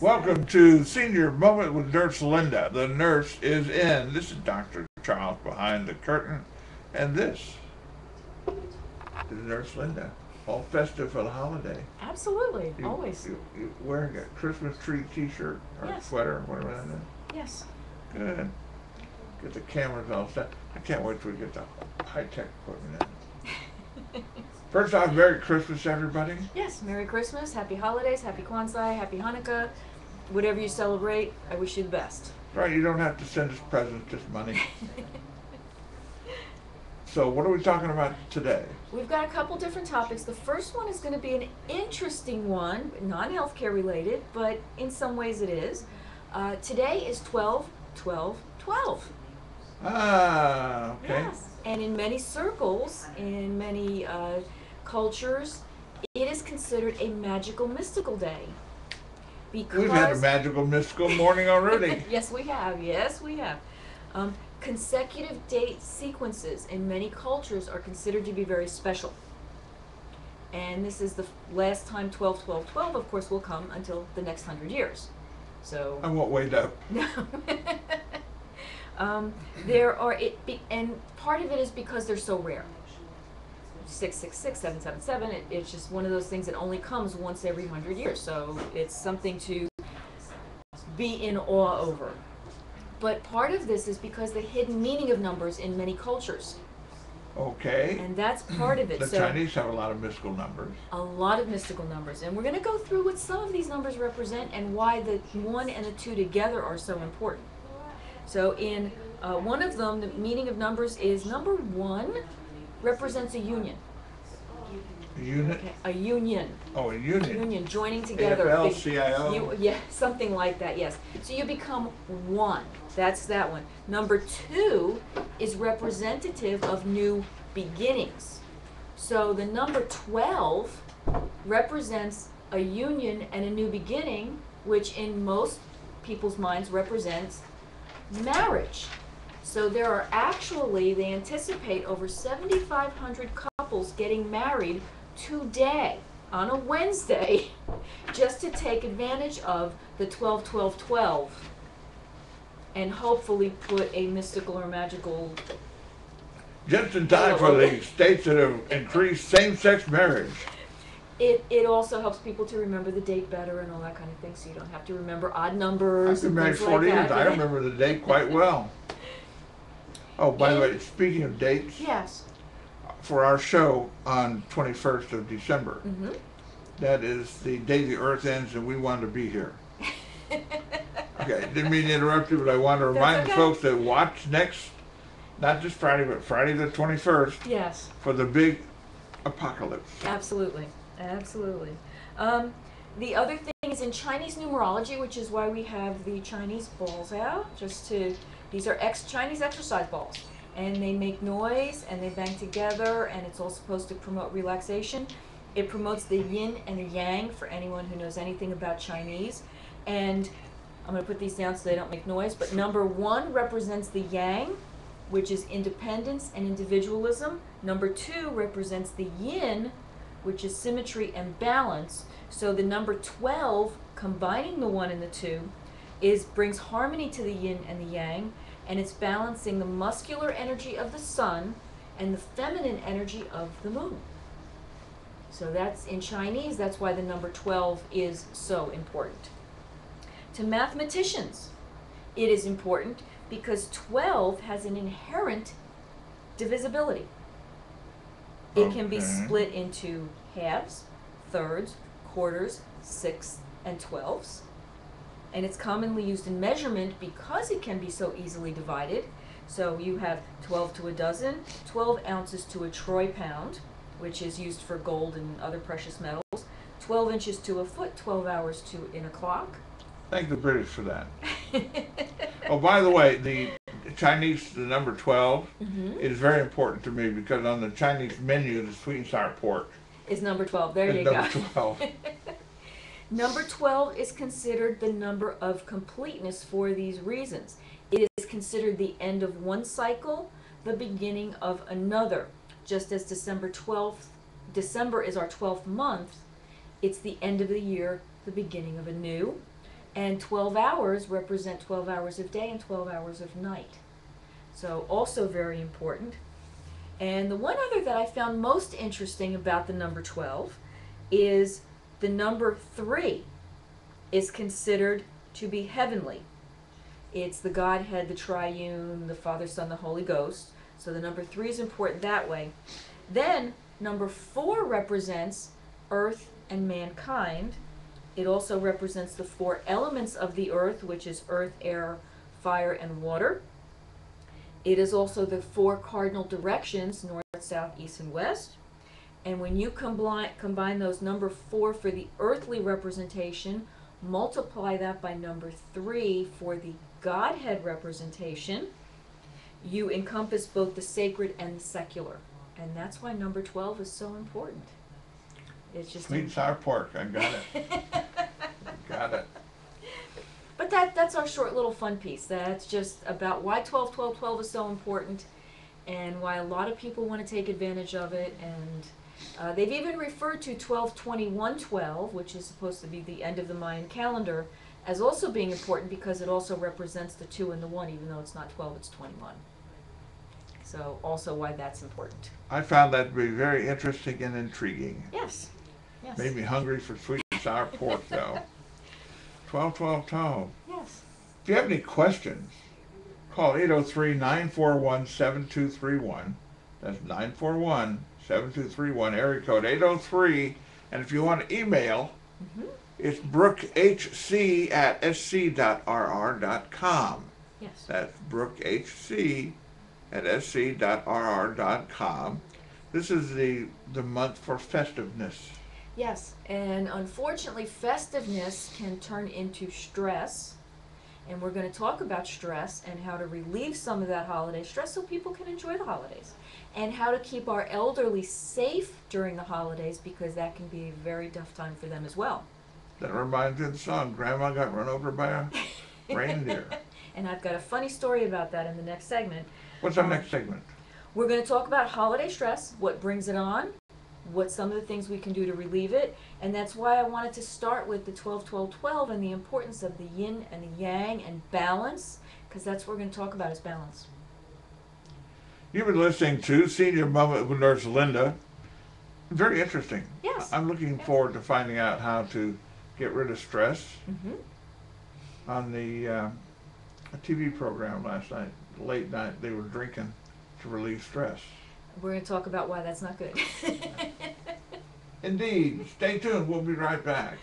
Welcome to Senior Moment with Nurse Linda. The nurse is in. This is Dr. Charles behind the curtain. And this is Nurse Linda. All festive for the holiday. Absolutely, always. You wearing a Christmas tree t-shirt or Yes. sweater or whatever that is? Yes. Good. Get the cameras all set. I can't wait till we get the high-tech equipment in. First off, Merry Christmas, everybody. Yes, Merry Christmas, Happy Holidays, Happy Kwanzaa, Happy Hanukkah. Whatever you celebrate, I wish you the best. Right, you don't have to send us presents, just money. So what are we talking about today? We've got a couple different topics. The first one is going to be an interesting one, non-healthcare related, but in some ways it is. Today is 12-12-12. Ah, okay. Yes. And in many circles, in many cultures, it is considered a magical, mystical day. Because We've had a magical, mystical morning already. Yes, we have. Yes, we have. Consecutive date sequences in many cultures are considered to be very special. And this is the last time 12-12-12, of course, will come until the next 100 years. So. I won't wait up. No. And part of it is because they're so rare. 666, 777. It's just one of those things that only comes once every 100 years. So it's something to be in awe over. But part of this is because the hidden meaning of numbers in many cultures. Okay. And that's part of it. The So Chinese have a lot of mystical numbers. a lot of mystical numbers. And we're going to go through what some of these numbers represent and why the 1 and the 2 together are so important. So in one of them, the meaning of numbers is number 1 represents a union. A unit? Okay, a union. Oh, a union. Union, joining together. AFL-CIO. Yeah, something like that, yes. So you become one. That's that one. Number 2 is representative of new beginnings. So the number 12 represents a union and a new beginning, which in most people's minds represents marriage. So there are actually, they anticipate over 7,500 couples getting married today on a Wednesday just to take advantage of the 12-12-12 and hopefully put a mystical or magical. Just in time for the states that have increased same-sex marriage. It also helps people to remember the date better and all that kind of thing, so you don't have to remember odd numbers. I've been and married things 40 like years. that. I remember the date quite well. Oh, by the way, speaking of dates, Yes. for our show on 21st of December, Mm-hmm. that is the day the earth ends and we want to be here. Okay, didn't mean to interrupt you, but I want to remind That's the okay. folks that watch next, not just Friday, but Friday the 21st Yes. for the big apocalypse. Absolutely, absolutely. The other thing is in Chinese numerology, which is why we have the Chinese balls out. These are Chinese exercise balls, and they make noise and they bang together, and it's all supposed to promote relaxation. It promotes the yin and the yang for anyone who knows anything about Chinese. And I'm going to put these down so they don't make noise. But number 1 represents the yang, which is independence and individualism. Number 2 represents the yin, which is symmetry and balance. So the number 12, combining the 1 and the 2, brings harmony to the yin and the yang, and it's balancing the muscular energy of the sun and the feminine energy of the moon. So that's in Chinese, that's why the number 12 is so important. To mathematicians, it is important because 12 has an inherent divisibility. It can be Okay. split into halves, thirds, quarters, sixths, and 12ths. And it's commonly used in measurement because it can be so easily divided. So you have 12 to a dozen, 12 ounces to a troy pound, which is used for gold and other precious metals, 12 inches to a foot, 12 hours to in a clock. Thank the British for that. Oh, by the way, the Chinese, the number 12, is very important to me because on the Chinese menu, the sweet and sour pork Is number 12. There is you number go. 12. Number 12 is considered the number of completeness for these reasons. It is considered the end of one cycle, the beginning of another. Just as December is our 12th month, it's the end of the year, the beginning of a new. And 12 hours represent 12 hours of day and 12 hours of night. So also very important. And the one other that I found most interesting about the number 12 is the number 3 is considered to be heavenly. It's the Godhead, the Triune, the Father, Son, the Holy Ghost. So the number 3 is important that way. Then number 4 represents earth and mankind. It also represents the 4 elements of the earth, which is earth, air, fire, and water. It is also the 4 cardinal directions, north, south, east, and west. And when you combine those number 4 for the earthly representation, multiply that by number 3 for the Godhead representation, you encompass both the sacred and the secular. And that's why number 12 is so important. It's just Sweet sour pork, I got it. Got it. But that's our short little fun piece. That's just about why 12, 12, 12 is so important and why a lot of people want to take advantage of it. And they've even referred to 12/21/12, which is supposed to be the end of the Mayan calendar, as also being important because it also represents the 2 and the 1, even though it's not 12, it's 21. So also why that's important. I found that to be very interesting and intriguing. Yes. Yes. Made me hungry for sweet and sour pork, though. 12. Yes. If you have any questions, call 803-941-7231. That's 941-7231, area code 803. And if you want to email, it's brookehc@sc.rr.com. Yes. That's brookehc@sc.rr.com. This is the month for festiveness. Yes, and unfortunately, festiveness can turn into stress. And we're going to talk about stress and how to relieve some of that holiday stress so people can enjoy the holidays. And how to keep our elderly safe during the holidays because that can be a very tough time for them as well. That reminds me of the song, Grandma Got Run Over by a Reindeer. And I've got a funny story about that in the next segment. What's our next segment? We're going to talk about holiday stress, what brings it on, what some of the things we can do to relieve it, and that's why I wanted to start with the 12-12-12 and the importance of the yin and the yang and balance, because that's what we're going to talk about is balance. You've been listening to Senior Moment with Nurse Linda. Very interesting. Yes. I'm looking forward to finding out how to get rid of stress. On the TV program last night, late night, they were drinking to relieve stress. We're going to talk about why that's not good. Indeed. Stay tuned. We'll be right back.